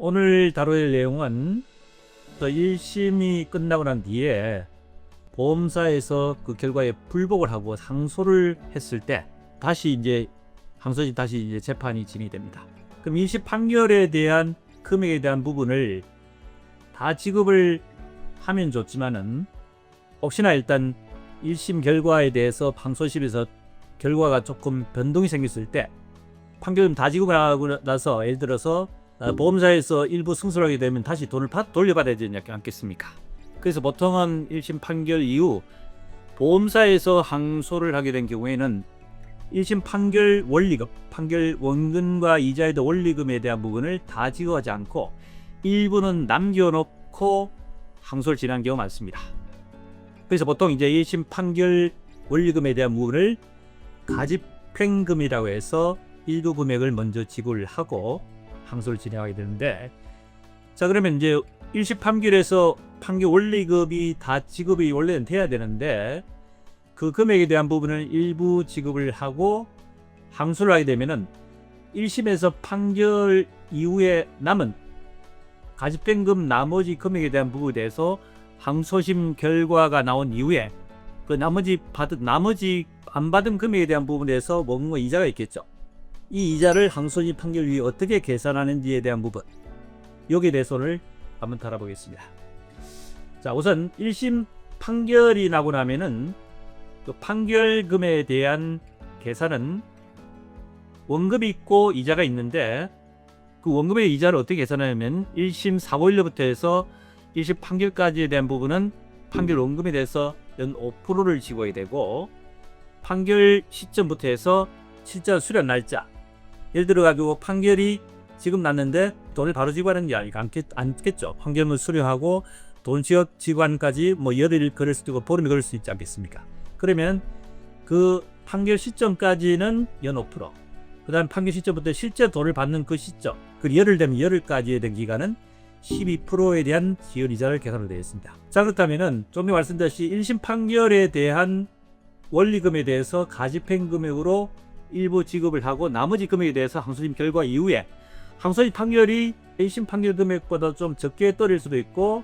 오늘 다룰 내용은 또 1심이 끝나고 난 뒤에 보험사에서 그 결과에 불복을 하고 상소를 했을 때 다시 재판이 진행됩니다. 그럼 1심 판결에 대한 금액에 대한 부분을 다 지급을 하면 좋지만은 혹시나 일단 1심 결과에 대해서 항소심에서 결과가 조금 변동이 생겼을 때 판결금 다 지급을 하고 나서 예를 들어서 보험사에서 일부 승소를 하게 되면 다시 돈을 돌려받아야 되지 않겠습니까? 그래서 보통은 1심 판결 이후 보험사에서 항소를 하게 된 경우에는 1심 판결 원리금, 판결 원금과 이자에 대한 원리금에 대한 부분을 다 지급하지 않고 일부는 남겨놓고 항소를 진행한 경우가 많습니다. 그래서 보통 이제 1심 판결 원리금에 대한 부분을 가집행금이라고 해서 일부 금액을 먼저 지급을 하고 항소를 진행하게 되는데, 자 그러면 이제 1심 판결에서 판결 원리금이 다 지급이 원래는 돼야 되는데 그 금액에 대한 부분을 일부 지급을 하고 항소를 하게 되면은 1심에서 판결 이후에 남은 가집행금 나머지 금액에 대한 부분에 대해서 항소심 결과가 나온 이후에 그 나머지 안 받은 금액에 대한 부분에서 원금과 이자가 있겠죠. 이 이자를 항소심 판결 위에 어떻게 계산하는지에 대한 부분, 여기에 대해서를 한번 다뤄보겠습니다. 자, 우선 1심 판결이 나고 나면은 그 판결금에 대한 계산은 원금이 있고 이자가 있는데, 그 원금의 이자를 어떻게 계산하냐면 1심 사고일로부터 해서 1심 판결까지에 대한 부분은 판결 원금에 대해서 연 5%를 지고야 되고, 판결 시점부터 해서 실제 수령 날짜, 예를 들어 가지고 판결이 지금 났는데 돈을 바로 지급하는 게 않겠죠. 판결문 수령하고 돈 지급 지급까지 뭐 열흘 걸릴 수도 있고 보름이 걸릴 수 있지 않겠습니까? 그러면 그 판결 시점까지는 연 5%, 그 다음 판결 시점부터 실제 돈을 받는 그 시점, 그 열흘 되면 열흘까지의 된 기간은 12%에 대한 지연 이자를 계산으로 되어 있습니다. 자, 그렇다면은 좀 전에 말씀드렸듯이 1심 판결에 대한 원리금에 대해서 가집행 금액으로 일부 지급을 하고 나머지 금액에 대해서 항소심 결과 이후에 항소심 판결이 1심 판결 금액보다 좀 적게 떨어질 수도 있고,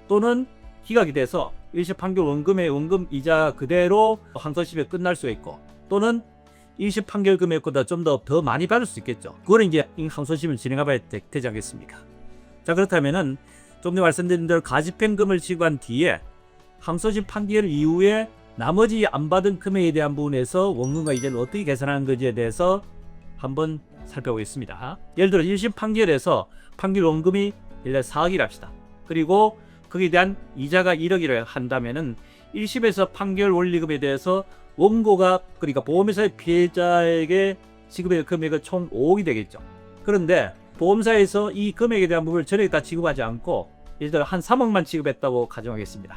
또는 기각이 돼서 1심 판결 원금의 원금 이자 그대로 항소심에 끝날 수 있고, 또는 1심 판결 금액보다 좀 더 많이 받을 수 있겠죠. 그거는 이제 항소심을 진행해봐야 되지 않겠습니까? 자, 그렇다면은 좀 전에 말씀드린 대로 가집행금을 지급한 뒤에 항소심 판결 이후에 나머지 안 받은 금액에 대한 부분에서 원금과 이자를 어떻게 계산하는 건지에 대해서 한번 살펴보겠습니다. 예를 들어 1심 판결에서 판결 원금이 예를 들어 4억이라 합시다. 그리고 거기에 대한 이자가 1억이라 한다면은 1심에서 판결 원리금에 대해서 원고가, 그러니까 보험회사의 피해자에게 지급의 금액은 총 5억이 되겠죠. 그런데 보험사에서 이 금액에 대한 부분을 전액 다 지급하지 않고 예를 들어 한 3억만 지급했다고 가정하겠습니다.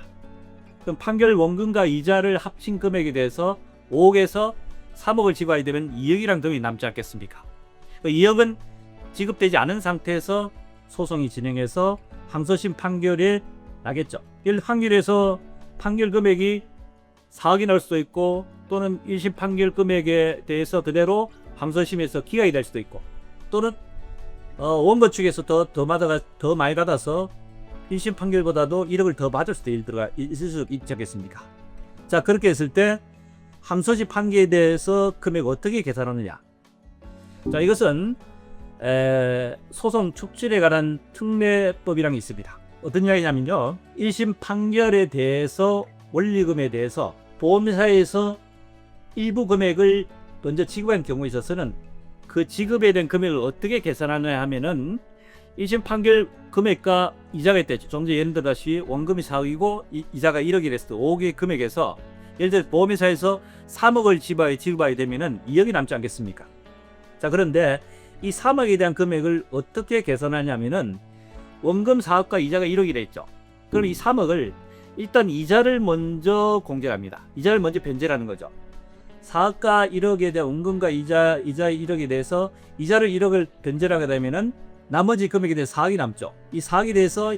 그럼 판결 원금과 이자를 합친 금액에 대해서 5억에서 3억을 지급하게 되면 2억이랑 금액이 남지 않겠습니까? 2억은 지급되지 않은 상태에서 소송이 진행해서 항소심 판결에 나겠죠. 이 판결에서 판결 금액이 4억이 나올 수도 있고, 또는 1심 판결 금액에 대해서 그대로 항소심에서 기각이 될 수도 있고, 또는 원고 측에서 더 많이 받아서 1심 판결보다도 1억을 더 받을 수도 있을 수 있지 않겠습니까? 자, 그렇게 했을 때 항소심 판결에 대해서 금액 어떻게 계산하느냐? 자, 이것은 소송 촉진에 관한 특례법이라는 게 있습니다. 어떤 이야기냐면요, 1심 판결에 대해서 원리금에 대해서 보험사에서 일부 금액을 먼저 지급한 경우에 있어서는 그 지급에 대한 금액을 어떻게 계산하느냐 하면은 1심 판결 금액과 이자가 있댔죠. 좀 전에 예를 들다시 원금이 4억이고 이자가 1억이 됐을 때 5억의 금액에서 예를 들어 보험회사에서 3억을 지급하게 되면은 2억이 남지 않겠습니까? 자, 그런데 이 3억에 대한 금액을 어떻게 계산하냐면은 원금 4억과 이자가 1억이라 했죠. 그럼 이 3억을 일단 이자를 먼저 공제합니다. 이자를 먼저 변제하는 거죠. 4억과 1억에 대한 원금과 이자 1억에 대해서 이자를 1억을 변제하게 되면은 나머지 금액에 대해서 4억이 남죠. 이 4억에 대해서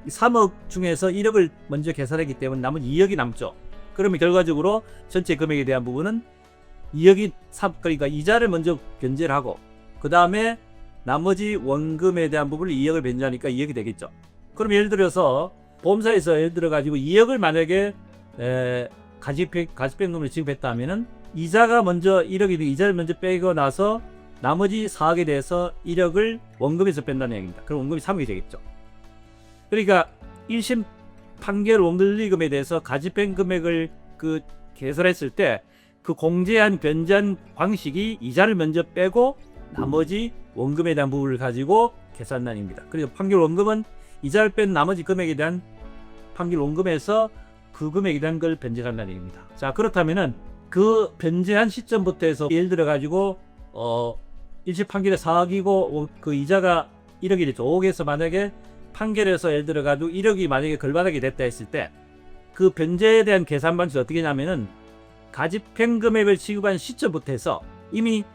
3억 중에서 1억을 먼저 계산했기 때문에 나머지 2억이 남죠. 그러면 결과적으로 전체 금액에 대한 부분은 2억이 그러니까 이자를 먼저 변제를 하고 그 다음에 나머지 원금에 대한 부분을 2억을 변제하니까 2억이 되겠죠. 그럼 예를 들어서 보험사에서 예를 들어 가지고 2억을 만약에 가집행금을 지급했다 하면은 이자가 먼저 1억이 이자를 먼저 빼고 나서 나머지 4억에 대해서 1억을 원금에서 뺀다는 얘기입니다. 그럼 원금이 3억이 되겠죠. 그러니까 1심 판결 원금리금에 대해서 가집행 금액을 계산했을 때 그 공제한 변제한 방식이 이자를 먼저 빼고 나머지 원금에 대한 부분을 가지고 계산난입니다. 그래서 판결 원금은 이자를 뺀 나머지 금액에 대한 판결 원금에서 그 금액에 대한 걸 변제한다는 얘기입니다. 자, 그렇다면은 그 변제한 시점부터 해서 예를 들어 가지고 1심 판결에 4억이고 그 이자가 1억이 됐죠. 5억에서 만약에 판결에서 예를 들어 가지고 1억이 만약에 걸받하게 됐다 했을 때 그 변제에 대한 계산 방식이 어떻게 하냐면은 가집행 금액을 지급한 시점부터 해서 이미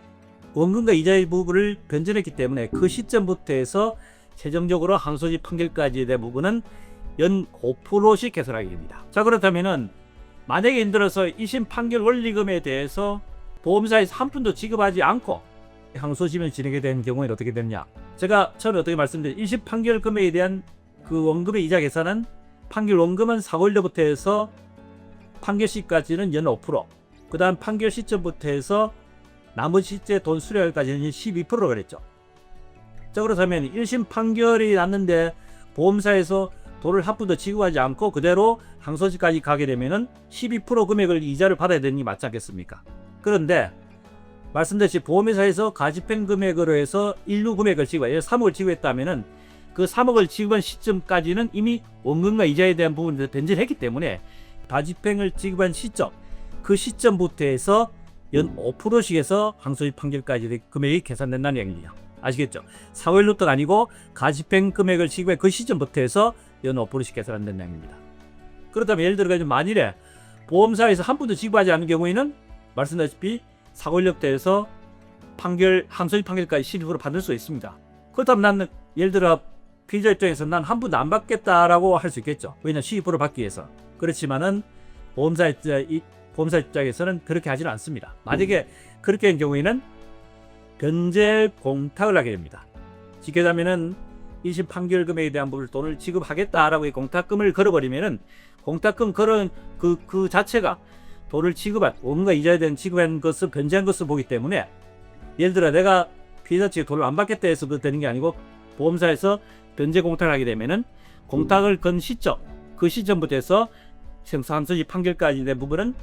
원금과 이자의 부분을 변제했기 때문에 그 시점부터 해서 최종적으로 항소심 판결까지에 대한 부분은 연 5%씩 계산하게 됩니다. 자, 그렇다면은 만약에 예를 들어서 2심 판결 원리금에 대해서 보험사에서 한 푼도 지급하지 않고 항소심을 진행하게 된 경우에는 어떻게 되느냐? 제가 처음에 어떻게 말씀드린 1심 판결 금액에 대한 그 원금의 이자 계산은 판결 원금은 사고일로부터 해서 판결 시까지는 연 5%, 그 다음 판결 시점부터 해서 나머지 시제 돈 수령까지는 12%로 그랬죠. 자, 그렇다면 1심 판결이 났는데 보험사에서 돈을 한 푼도 지급하지 않고 그대로 항소심까지 가게 되면은 12% 금액을 이자를 받아야 되는 게 맞지 않겠습니까? 그런데 말씀드렸듯이 보험회사에서 가집행 금액으로 해서 일부 금액을 지급, 예를 3억을 지급했다면은 그 3억을 지급한 시점까지는 이미 원금과 이자에 대한 부분을 변제를 했기 때문에 가집행을 지급한 시점, 그 시점부터 해서 연 5%씩 해서 항소심 판결까지 금액이 계산된다는 얘기예요. 아시겠죠? 사후일로부터가 아니고 가집행 금액을 지급한 그 시점부터 해서 연 5%씩 계산된다는 얘기입니다. 그렇다면 예를 들어 만일에 보험사에서 한 푼도 지급하지 않은 경우에는 말씀드렸다시피 사고일로부터 해서 항소심 판결까지 12% 받을 수 있습니다. 그렇다면 나는 예를 들어 피의자 입장에서 난 한 푼도 안 받겠다라고 할 수 있겠죠. 왜냐하면 12% 받기 위해서. 그렇지만은 보험사 입장에서는 그렇게 하지는 않습니다. 만약에 그렇게 된 경우에는 변제 공탁을 하게 됩니다. 쉽게 하면은 1심 판결 금액에 대한 부분을 돈을 지급하겠다라고 공탁금을 걸어버리면은 공탁금 걸은 그 자체가 돈을 지급한 원금과 이자에 대한 지급한 것을 변제한 것을 보기 때문에 예를 들어 내가 피해자 측에 돈을 안 받겠다 해서 되는 게 아니고 보험사에서 변제 공탁을 하게 되면은 공탁을 건 시점, 그 시점부터 해서 항소심 판결까지 된 부분은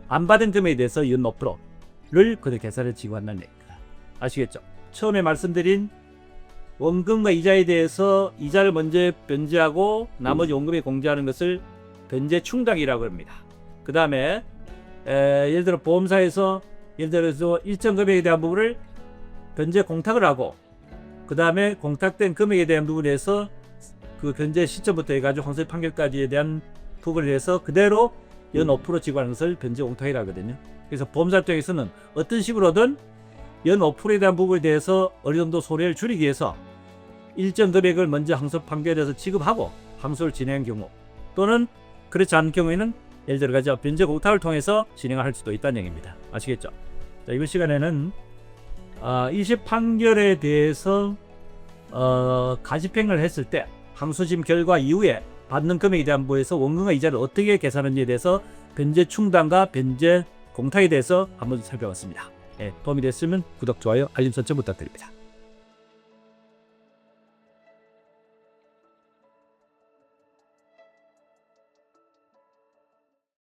안 받은 금액에 대해서 연 5%를 그대로 계산해 지급한다는 얘기입니다. 아시겠죠? 처음에 말씀드린 원금과 이자에 대해서 이자를 먼저 변제하고 나머지 원금에 공제하는 것을 변제 충당이라고 합니다. 그 다음에 예를 들어 보험사에서 예를 들어서 일정 금액에 대한 부분을 변제 공탁을 하고 그 다음에 공탁된 금액에 대한 부분에서 그 변제 시점부터 해가지고 항소심 판결까지에 대한 부분을 해서 그대로 연 5% 지급하는 것을 변제 공탁이라고 하거든요. 그래서 보험사 입장에서는 어떤 식으로든 연 5%에 대한 부분에 대해서 어느 정도 손해를 줄이기 위해서 일정 금액을 먼저 항소 판결에서 지급하고 항소를 진행한 경우 또는 그렇지 않은 경우에는 예를 들어 변제 공탁을 통해서 진행할 수도 있다는 얘기입니다. 아시겠죠? 자, 이번 시간에는 1심 판결에 대해서 가집행을 했을 때 항소심 결과 이후에 받는 금액에 대한 부분에서 원금과 이자를 어떻게 계산하는지에 대해서 변제 충당과 변제 공탁에 대해서 한번 살펴봤습니다. 도움이 됐으면 구독, 좋아요, 알림 설정 부탁드립니다.